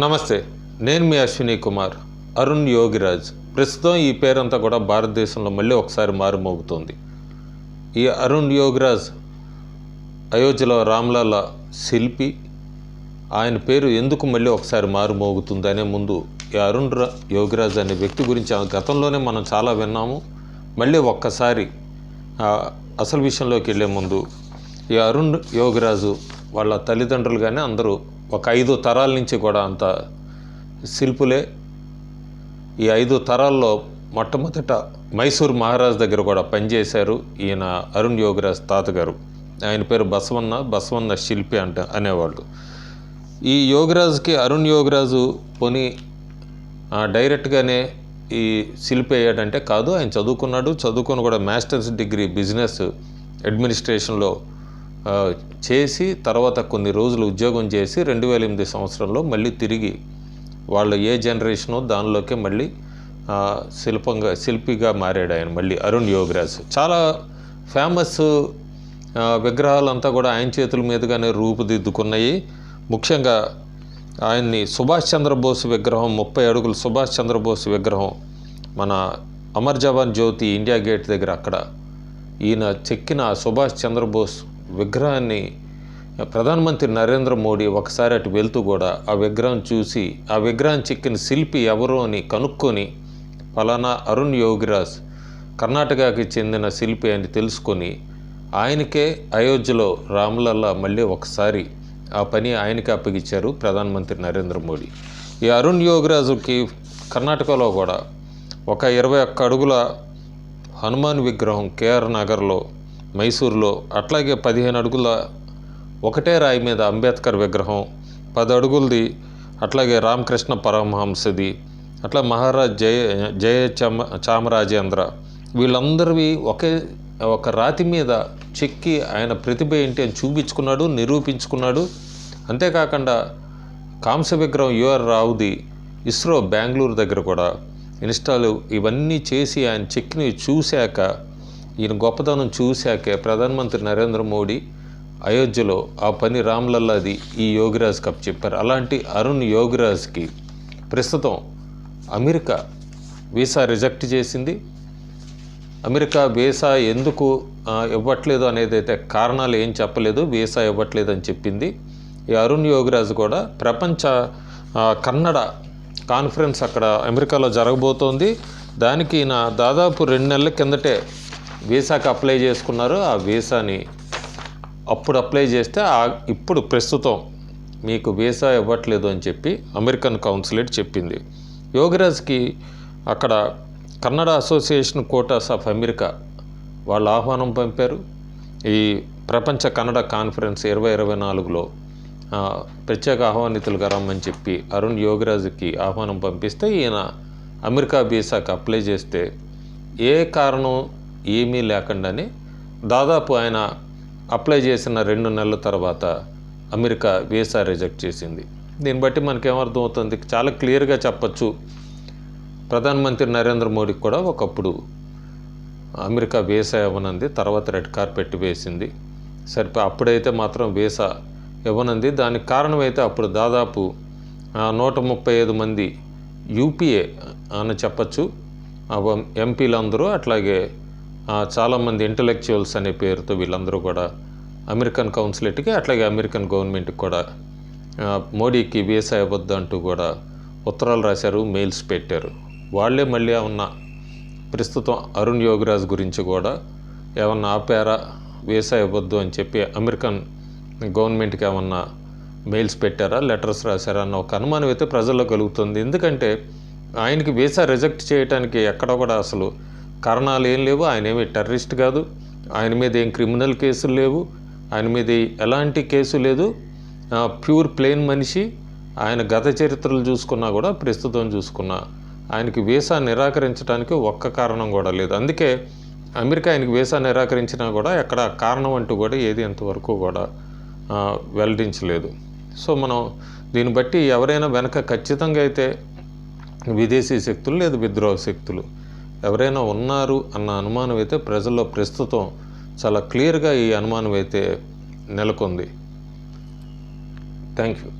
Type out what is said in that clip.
నమస్తే, నేను మీ అశ్విని కుమార్. అరుణ్ యోగిరాజ్ ప్రస్తుతం ఈ పేరంతా కూడా భారతదేశంలో మళ్ళీ ఒకసారి మారుమోగుతోంది. ఈ అరుణ్ యోగిరాజ్ అయోధ్యలో రామ్లల్ల శిల్పి. ఆయన పేరు ఎందుకు మళ్ళీ ఒకసారి మారుమోగుతుంది అనే ముందు ఈ అరుణ్ యోగిరాజ్ అనే వ్యక్తి గురించి గతంలోనే మనం చాలా విన్నాము. మళ్ళీ ఒక్కసారి అసలు విషయంలోకి వెళ్ళే ముందు ఈ అరుణ్ యోగిరాజు వాళ్ళ తల్లిదండ్రులు కానీ అందరూ ఒక 5 తరాల నుంచి కూడా అంత శిల్పులే. ఈ 5 తరాల్లో మొట్టమొదట మైసూర్ మహారాజ్ దగ్గర కూడా పనిచేశారు ఈయన అరుణ్ యోగిరాజ్ తాతగారు. ఆయన పేరు బసవన్న శిల్పి అనేవాళ్ళు. ఈ యోగిరాజుకి అరుణ్ యోగిరాజు పోనీ డైరెక్ట్గానే ఈ శిల్పి అయ్యాడంటే కాదు. ఆయన చదువుకొని కూడా మాస్టర్స్ డిగ్రీ బిజినెస్ అడ్మినిస్ట్రేషన్లో చేసి తర్వాత కొన్ని రోజులు ఉద్యోగం చేసి 2008 సంవత్సరంలో మళ్ళీ తిరిగి వాళ్ళ ఏ జనరేషనో దానిలోకే మళ్ళీ శిల్పిగా మారాడు ఆయన. మళ్ళీ అరుణ్ యోగిరాజ్ చాలా ఫేమస్ విగ్రహాలంతా కూడా ఆయన చేతుల మీదుగానే రూపుదిద్దుకున్నాయి. ముఖ్యంగా ఆయన్ని సుభాష్ చంద్రబోస్ విగ్రహం 30 అడుగుల సుభాష్ చంద్రబోస్ విగ్రహం మన అమర్ జవాన్ జ్యోతి ఇండియా గేట్ దగ్గర అక్కడ ఈయన చెక్కిన సుభాష్ చంద్రబోస్ విగ్రహాన్ని ప్రధానమంత్రి నరేంద్ర మోడీ ఒకసారి అటు వెళ్తూ కూడా ఆ విగ్రహం చూసి ఆ విగ్రహం చెక్కిన శిల్పి ఎవరు అని కనుక్కొని ఫలానా అరుణ్ యోగిరాజ్ కర్ణాటకకి చెందిన శిల్పి అని తెలుసుకొని ఆయనకే అయోధ్యలో రామ్లల్లా మళ్ళీ ఒకసారి ఆ పని ఆయనకి అప్పగించారు ప్రధానమంత్రి నరేంద్ర మోడీ. ఈ అరుణ్ యోగిరాజుకి కర్ణాటకలో కూడా ఒక 21 అడుగుల హనుమాన్ విగ్రహం కేఆర్ నగర్లో మైసూరులో, అట్లాగే 15 అడుగుల ఒకటే రాయి మీద అంబేద్కర్ విగ్రహం, 10 అడుగులది అట్లాగే రామకృష్ణ పరమహంసది, అట్లా మహారాజ్ జయ చామరాజేంద్ర వీళ్ళందరివి ఒక రాతి మీద చెక్కి ఆయన ప్రతిభ ఏంటి అని చూపించుకున్నాడు, నిరూపించుకున్నాడు. అంతేకాకుండా కాంస్య విగ్రహం యుఆర్ రావుది ఇస్రో బెంగళూరు దగ్గర కూడా ఇన్స్టాల్ ఇవన్నీ చేసి ఆయన చెక్కినవి చూశాక ఈయన గొప్పతనం చూశాకే ప్రధానమంత్రి నరేంద్ర మోడీ అయోధ్యలో ఆ పని రామ్లల్లాది ఈ యోగిరాజ్ కప్ చెప్పారు. అలాంటి అరుణ్ యోగిరాజ్కి ప్రస్తుతం అమెరికా వీసా రిజెక్ట్ చేసింది. అమెరికా వీసా ఎందుకు ఇవ్వట్లేదు అనేది అయితే కారణాలు ఏం చెప్పలేదు, వీసా ఇవ్వట్లేదు అని చెప్పింది. ఈ అరుణ్ యోగిరాజ్ కూడా ప్రపంచ కన్నడ కాన్ఫరెన్స్ అక్కడ అమెరికాలో జరగబోతోంది. దానికి ఈయన దాదాపు 2 నెలల కిందటే వీసాకి అప్లై చేసుకున్నారు. ఆ వీసాని అప్పుడు అప్లై చేస్తే ఇప్పుడు ప్రస్తుతం మీకు వీసా ఇవ్వట్లేదు అని చెప్పి అమెరికన్ కౌన్సిలేట్ చెప్పింది. యోగిరాజ్కి అక్కడ Kannada association Kotas of America వాళ్ళు ఆహ్వానం పంపారు. ఈ ప్రపంచ కన్నడ కాన్ఫరెన్స్ 2024లో ప్రత్యేక ఆహ్వానితులుగా రమ్మని చెప్పి అరుణ్ యోగిరాజ్కి ఆహ్వానం పంపిస్తే ఈయన అమెరికా వీసాకి అప్లై చేస్తే ఏ కారణం ఏమీ లేకుండానే దాదాపు ఆయన అప్లై చేసిన 2 నెలల తర్వాత అమెరికా వీసా రిజెక్ట్ చేసింది. దీన్ని బట్టి మనకేమర్థమవుతుంది, చాలా క్లియర్గా చెప్పచ్చు ప్రధానమంత్రి నరేంద్ర మోడీకి కూడా ఒకప్పుడు అమెరికా వీసా ఇవ్వనంది, తర్వాత రెడ్ కార్పెట్ వేసింది. అప్పుడైతే మాత్రం వీసా ఇవ్వనంది. దానికి కారణమైతే అప్పుడు దాదాపు 135 మంది యూపీఏ అని చెప్పచ్చు ఎంపీలందరూ, అట్లాగే చాలామంది ఇంటలెక్చువల్స్ అనే పేరుతో వీళ్ళందరూ కూడా అమెరికన్ కౌన్సిలేట్కి అట్లాగే అమెరికన్ గవర్నమెంట్కి కూడా మోడీకి వీసా ఇవ్వద్దు అంటూ కూడా ఉత్తరాలు రాశారు, మెయిల్స్ పెట్టారు. వాళ్ళే మళ్ళీ ఏమన్నా ప్రస్తుతం అరుణ్ యోగిరాజ్ గురించి కూడా ఏమన్నా ఆపారా, వీసా ఇవ్వద్దు అని చెప్పి అమెరికన్ గవర్నమెంట్కి ఏమన్నా మెయిల్స్ పెట్టారా, లెటర్స్ రాశారా అన్న ఒక అనుమానం అయితే ప్రజల్లో కలుగుతుంది. ఎందుకంటే ఆయనకి వీసా రిజెక్ట్ చేయడానికి ఎక్కడ కూడా అసలు కారణాలు ఏం లేవు. ఆయన ఏమి టెర్రరిస్ట్ కాదు, ఆయన మీద ఏం క్రిమినల్ కేసులు లేవు, ఆయన మీద ఎలాంటి కేసు లేదు. ప్యూర్ ప్లెయిన్ మనిషి. ఆయన గత చరిత్రలు చూసుకున్నా కూడా ప్రస్తుతం చూసుకున్నా ఆయనకి వీసా నిరాకరించడానికి ఒక్క కారణం కూడా లేదు. అందుకే అమెరికా ఆయనకి వీసా నిరాకరించినా కూడా ఎక్కడ కారణం అంటూ కూడా ఏది ఎంతవరకు కూడా వెల్లడించలేదు. సో మనం దీన్ని బట్టి ఎవరైనా వెనక ఖచ్చితంగా అయితే విదేశీ శక్తులు లేదా విద్రోహ శక్తులు ఎవరైనా ఉన్నారు అన్న అనుమానం అయితే ప్రజల్లో ప్రస్తుతం చాలా క్లియర్గా ఈ అనుమానం అయితే నెలకొంది. Thank you.